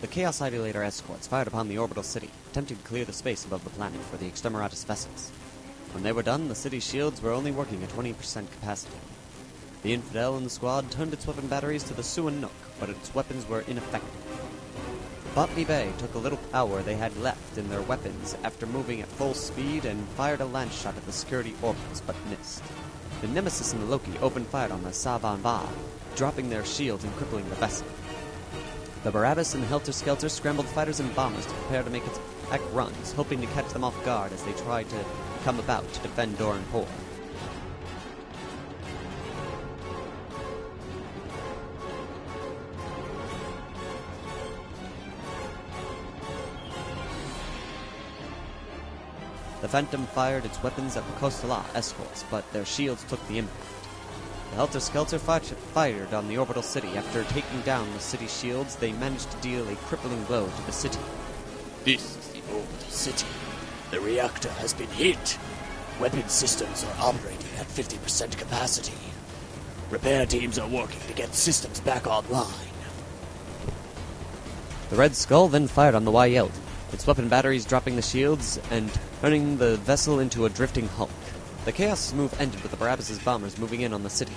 The Chaos Idolator escorts fired upon the orbital city, attempting to clear the space above the planet for the Exterminatus vessels. When they were done, the city's shields were only working at 20% capacity. The Infidel in the squad turned its weapon batteries to the Suan Nook, but its weapons were ineffective. Botany Bay took a little power they had left in their weapons after moving at full speed and fired a lance shot at the security orbitals, but missed. The Nemesis and the Loki opened fire on the Savan-Va, dropping their shields and crippling the vessel. The Barabbas and Helter Skelter scrambled fighters and bombers to prepare to make attack runs, hoping to catch them off guard as they tried to come about to defend Doran'Por. The Phantom fired its weapons at the Kostala escorts, but their shields took the impact. The Helter Skelter fired on the orbital city. After taking down the city's shields, they managed to deal a crippling blow to the city. This is the orbital city. The reactor has been hit. Weapon systems are operating at 50% capacity. Repair teams are working to get systems back online. The Red Skull then fired on the Wyeld, its weapon batteries dropping the shields and turning the vessel into a drifting hulk. The Chaos move ended with the Barabbas' bombers moving in on the city.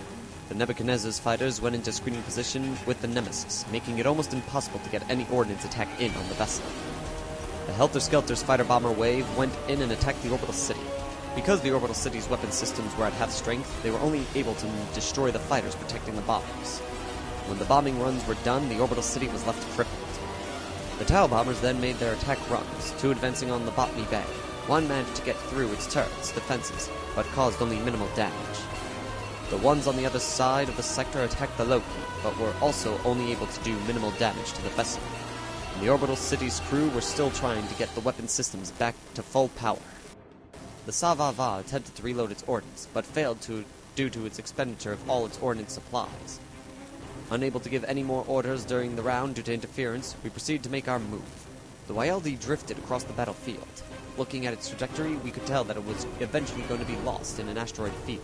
The Nebuchadnezzar's fighters went into screening position with the Nemesis, making it almost impossible to get any ordnance attack in on the vessel. The Helter Skelter's fighter-bomber wave went in and attacked the orbital city. Because the orbital city's weapon systems were at half strength, they were only able to destroy the fighters protecting the bombers. When the bombing runs were done, the orbital city was left crippled. The Tau bombers then made their attack runs, two advancing on the Botany Bay. One managed to get through its turrets' defenses, but caused only minimal damage. The ones on the other side of the sector attacked the Loki, but were also only able to do minimal damage to the vessel. And the orbital city's crew were still trying to get the weapon systems back to full power. The Savan-Va attempted to reload its ordnance, but failed due to its expenditure of all its ordnance supplies. Unable to give any more orders during the round due to interference, we proceeded to make our move. The Wyeldi drifted across the battlefield. Looking at its trajectory, we could tell that it was eventually going to be lost in an asteroid field.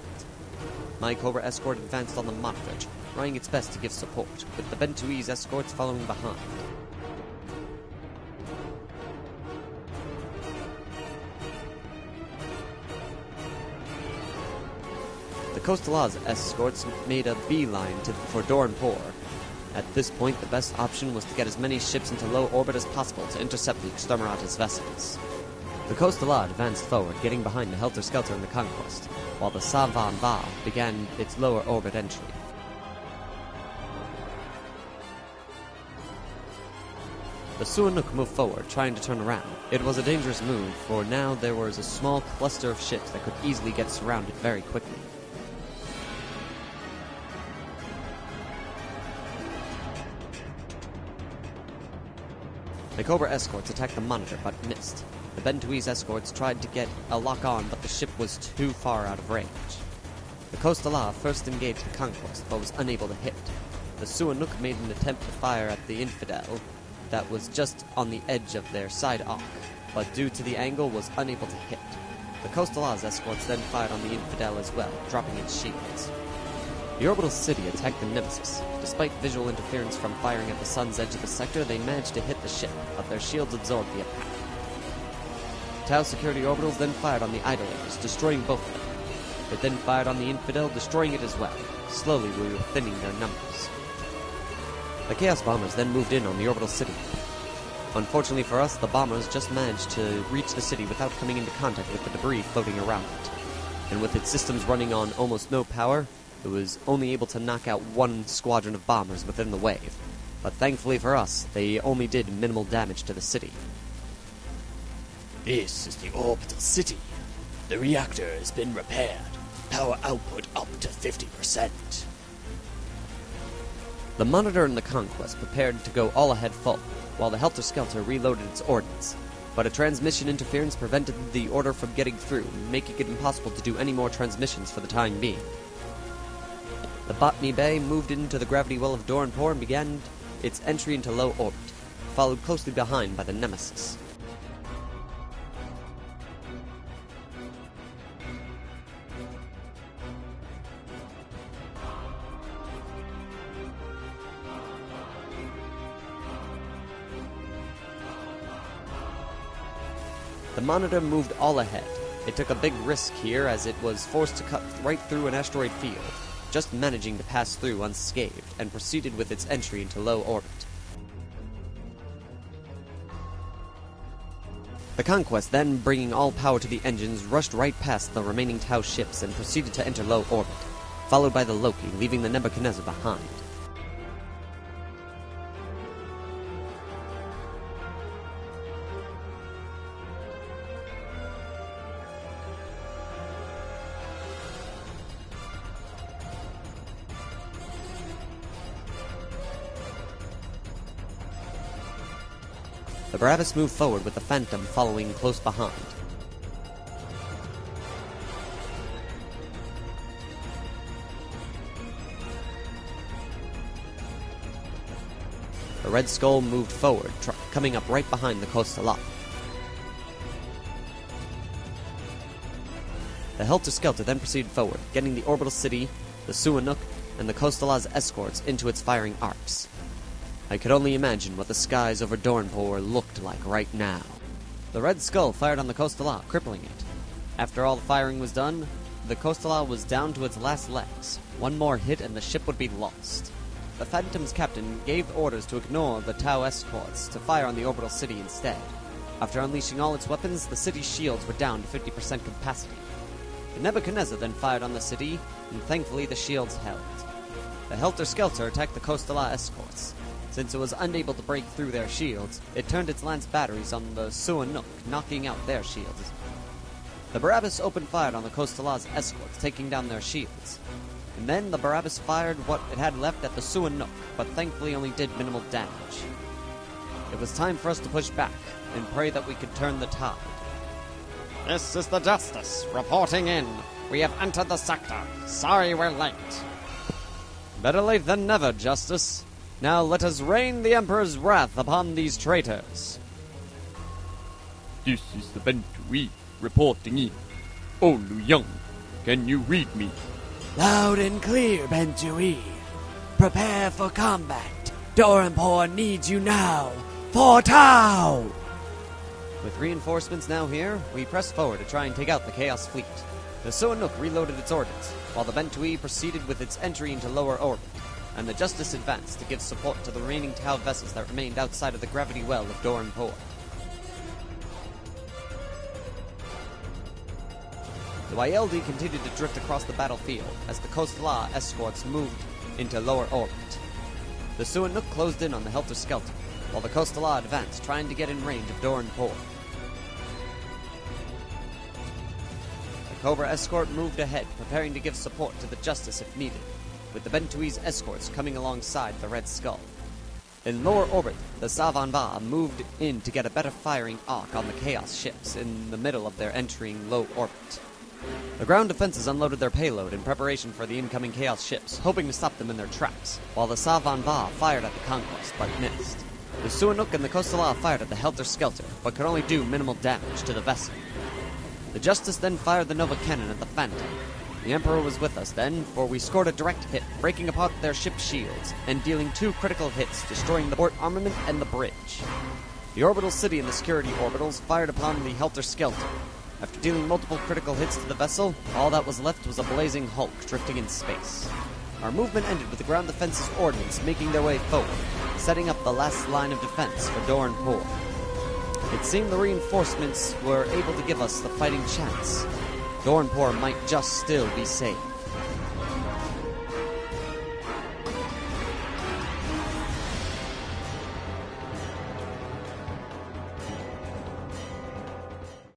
My Cobra escort advanced on the monitor, trying its best to give support, with the Bentui's escorts following behind. The Kostala's escorts made a beeline for Doran'Por. At this point, the best option was to get as many ships into low orbit as possible to intercept the Exterminatus vessels. The Kostala advanced forward, getting behind the Helter Skelter and the Conquest, while the Savan-Va began its lower orbit entry. The Suanuk moved forward, trying to turn around. It was a dangerous move, for now there was a small cluster of ships that could easily get surrounded very quickly. The Cobra escorts attacked the monitor, but missed. The Bentui's escorts tried to get a lock-on, but the ship was too far out of range. The Kostala first engaged the Conquest, but was unable to hit. The Suanuk made an attempt to fire at the Infidel that was just on the edge of their side arc, but due to the angle was unable to hit. The Kostala's escorts then fired on the Infidel as well, dropping its shields. The orbital city attacked the Nemesis. Despite visual interference from firing at the sun's edge of the sector, they managed to hit the ship, but their shields absorbed the attack. Tau security orbitals then fired on the Idolators, destroying both of them. They then fired on the Infidel, destroying it as well. Slowly we were thinning their numbers. The Chaos bombers then moved in on the orbital city. Unfortunately for us, the bombers just managed to reach the city without coming into contact with the debris floating around it. And with its systems running on almost no power, it was only able to knock out one squadron of bombers within the wave. But thankfully for us, they only did minimal damage to the city. This is the orbital city. The reactor has been repaired. Power output up to 50%. The Monitor and the Conquest prepared to go all ahead full, while the Helter Skelter reloaded its ordnance. But a transmission interference prevented the order from getting through, making it impossible to do any more transmissions for the time being. The Botany Bay moved into the gravity well of Doran'Por and began its entry into low orbit, followed closely behind by the Nemesis. The Monitor moved all ahead. It took a big risk here as it was forced to cut right through an asteroid field, just managing to pass through unscathed, and proceeded with its entry into low orbit. The Conquest, then bringing all power to the engines, rushed right past the remaining Tau ships and proceeded to enter low orbit, followed by the Loki, leaving the Nebuchadnezzar behind. The Barabbas moved forward with the Phantom following close behind. The Red Skull moved forward, coming up right behind the Costa. The Helter Skelter then proceeded forward, getting the orbital city, the Suanuk, and the Costala's escorts into its firing arcs. I could only imagine what the skies over Doran'Por looked like right now. The Red Skull fired on the Costala, crippling it. After all the firing was done, the Costala was down to its last legs. One more hit and the ship would be lost. The Phantom's captain gave orders to ignore the Tau escorts to fire on the orbital city instead. After unleashing all its weapons, the city's shields were down to 50% capacity. The Nebuchadnezzar then fired on the city, and thankfully the shields held. The Helter Skelter attacked the Costala escorts. Since it was unable to break through their shields, it turned its lance batteries on the Suanuk, knocking out their shields. The Barabbas opened fire on the Costala's escorts, taking down their shields. And then the Barabbas fired what it had left at the Suanuk, but thankfully only did minimal damage. It was time for us to push back, and pray that we could turn the tide. This is the Justice, reporting in. We have entered the sector. Sorry we're late. Better late than never, Justice. Now let us rain the Emperor's wrath upon these traitors. This is the Bentui reporting in. Lynu Yun, can you read me? Loud and clear, Bentui. Prepare for combat. Doran'Por needs you now. For Tau! With reinforcements now here, we pressed forward to try and take out the Chaos Fleet. The Suanuk reloaded its ordnance, while the Bentui proceeded with its entry into lower orbit, and the Justice advanced to give support to the remaining Tau vessels that remained outside of the gravity well of Doran'Por. The YLD continued to drift across the battlefield as the Costala escorts moved into lower orbit. The Suanuk closed in on the Helter Skelter, while the Costala advanced, trying to get in range of Doran'Por. The Cobra escort moved ahead, preparing to give support to the Justice if needed, with the Bentui's escorts coming alongside the Red Skull. In lower orbit, the Savanva moved in to get a better firing arc on the Chaos ships in the middle of their entering low orbit. The ground defenses unloaded their payload in preparation for the incoming Chaos ships, hoping to stop them in their tracks, while the Savanva fired at the Conquest, but missed. The Suanuk and the Costala fired at the Helter Skelter, but could only do minimal damage to the vessel. The Justice then fired the Nova Cannon at the Phantom. The Emperor was with us then, for we scored a direct hit, breaking apart their ship's shields, and dealing 2 critical hits, destroying the port armament and the bridge. The orbital city and the security orbitals fired upon the Helter Skelter. After dealing multiple critical hits to the vessel, all that was left was a blazing hulk drifting in space. Our movement ended with the ground defense's ordnance making their way forward, setting up the last line of defense for Doran'Por. It seemed the reinforcements were able to give us the fighting chance. Doran'Por might just still be saved.